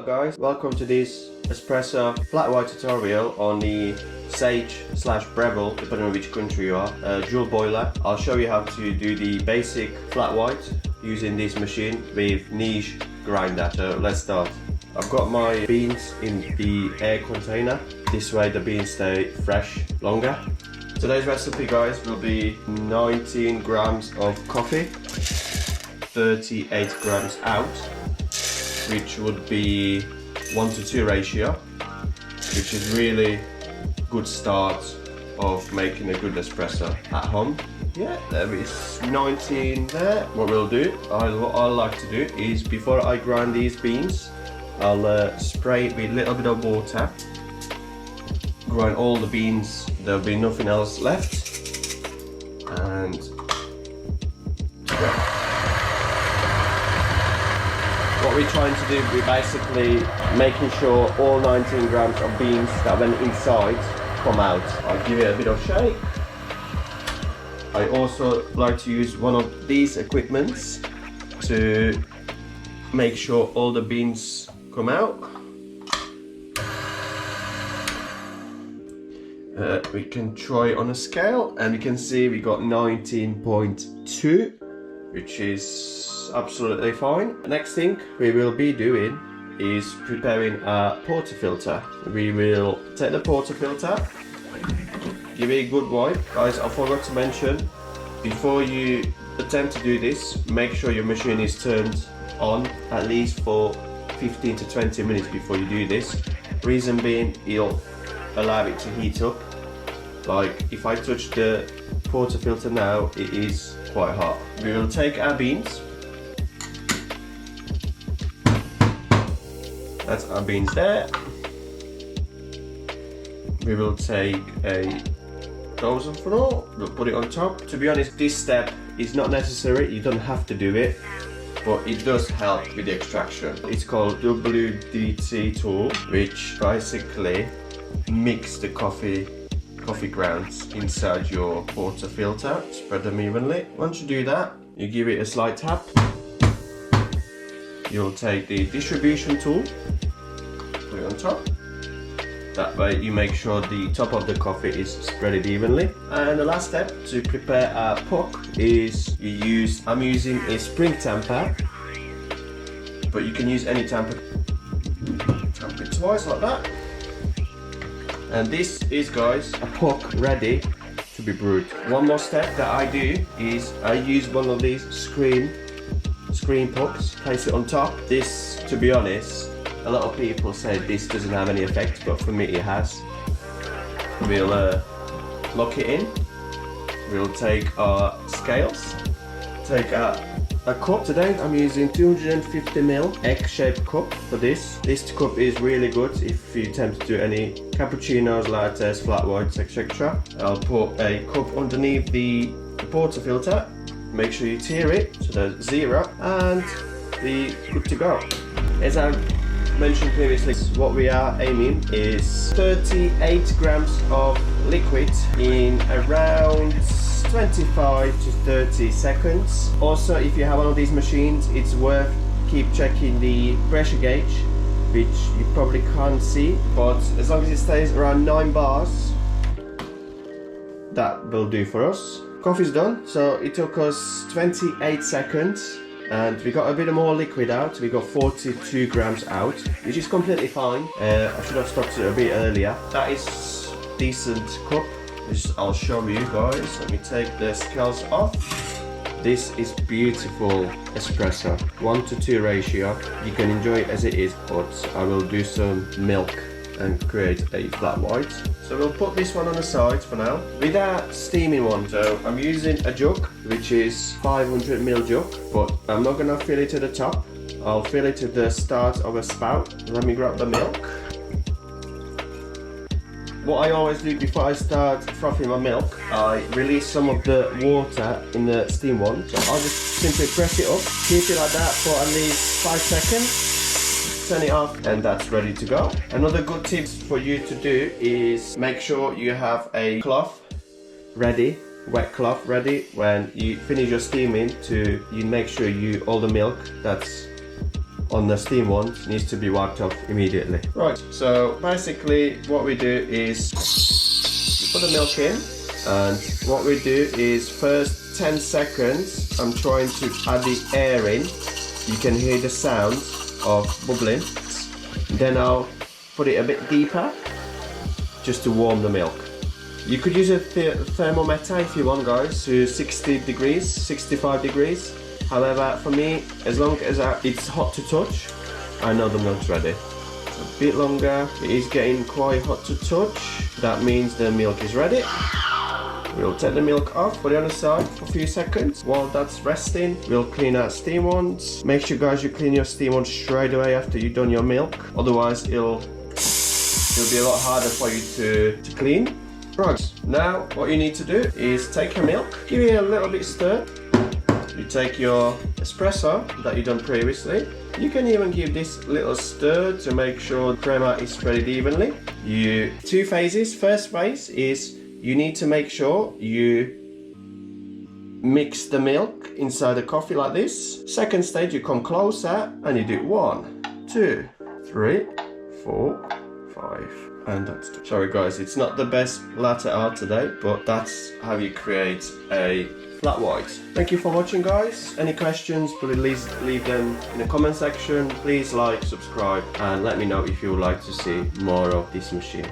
Hello guys, welcome to this Espresso flat white tutorial on the Sage/Breville, depending on which country you are, dual boiler. I'll show you how to do the basic flat white using this machine with niche grinder. So let's start. I've got my beans in the air container. This way the beans stay fresh longer. Today's recipe, guys, will be 19 grams of coffee, 38 grams out, which would be 1:2 ratio, which is really good start of making a good espresso at home. Yeah, there is 19 there. What we'll do, what I like to do is before I grind these beans, I'll spray it with a little bit of water, grind all the beans, there'll be nothing else left, and yeah. What we're trying to do, we're basically making sure all 19 grams of beans that went inside come out. I'll give it a bit of shake. I also like to use one of these equipments to make sure all the beans come out. We can try on a scale and we can see we got 19.2, which is absolutely fine. Next thing we will be doing is preparing a portafilter. We will take the portafilter, give it a good wipe. Guys, I forgot to mention, before you attempt to do this, make sure your machine is turned on at least for 15 to 20 minutes before you do this. Reason being, you'll allow it to heat up. Like if I touch the portafilter now, it is quite hot. We will take our beans. That's our beans there. We will take a dozen for all. We'll put it on top. To be honest, this step is not necessary. You don't have to do it, but it does help with the extraction. It's called WDT tool, which basically mix the coffee grounds inside your portafilter, spread them evenly. Once you do that, you give it a slight tap. You'll take the distribution tool, put it on top. That way you make sure the top of the coffee is spread evenly. And the last step to prepare a puck is I'm using a spring tamper, but you can use any tamper. Tamper it twice like that. And this is, guys, a puck ready to be brewed. One more step that I do is I use one of these screen pucks, place it on top. This, to be honest, a lot of people say this doesn't have any effect, but for me it has. We'll lock it in. We'll take our scales, take a cup. Today I'm using 250ml egg-shaped cup for this. This cup is really good if you attempt to do any cappuccinos, lattes, flat whites, etc. I'll put a cup underneath the portafilter. Make sure you tear it so there's zero, and we're good to go. As I mentioned previously, what we are aiming is 38 grams of liquid in around 25 to 30 seconds. Also, if you have one of these machines, it's worth keep checking the pressure gauge, which you probably can't see, but as long as it stays around 9 bars, that will do for us. Coffee's done, so it took us 28 seconds and we got a bit more liquid out. We got 42 grams out, which is completely fine. I should have stopped it a bit earlier. That is decent cup. I'll show you guys. Let me take the scales off. This is beautiful espresso, 1:2 ratio. You can enjoy it as it is, but I will do some milk and create a flat white. So we'll put this one on the side for now with our steaming one. So I'm using a jug, which is 500ml jug, but I'm not gonna fill it to the top. I'll fill it to the start of a spout. Let me grab the milk. What I always do before I start frothing my milk, I release some of the water in the steam one. So I'll just simply press it up, keep it like that for at least 5 seconds, turn it off, and that's ready to go. Another good tip for you to do is make sure you have a cloth ready, wet cloth ready when you finish your steaming, you make sure all the milk that's on the steam one needs to be wiped off immediately. Right, so basically what we do is we put the milk in, and what we do is first 10 seconds I'm trying to add the air in. You can hear the sound of bubbling. Then I'll put it a bit deeper just to warm the milk. You could use a thermometer if you want, guys, to 60 degrees, 65 degrees. However, for me, as long as it's hot to touch, I know the milk's ready. A bit longer, it is getting quite hot to touch. That means the milk is ready. We'll take the milk off, put it on the side for a few seconds. While that's resting, we'll clean our steam ones. Make sure, guys, you clean your steam ones straight away after you've done your milk. Otherwise, it'll be a lot harder for you to clean. Right, now what you need to do is take your milk, give it a little bit stir. You take your espresso that you done previously. You can even give this little stir to make sure the crema is spread evenly. Two phases. First phase is you need to make sure you mix the milk inside the coffee like this. Second stage, you come closer and you do 1, 2, 3, 4, 5. And that's it. Sorry guys, it's not the best latte art today, but that's how you create a flat white. Thank you for watching, guys. Any questions, please leave them in the comment section. Please like, subscribe, and let me know if you would like to see more of this machine.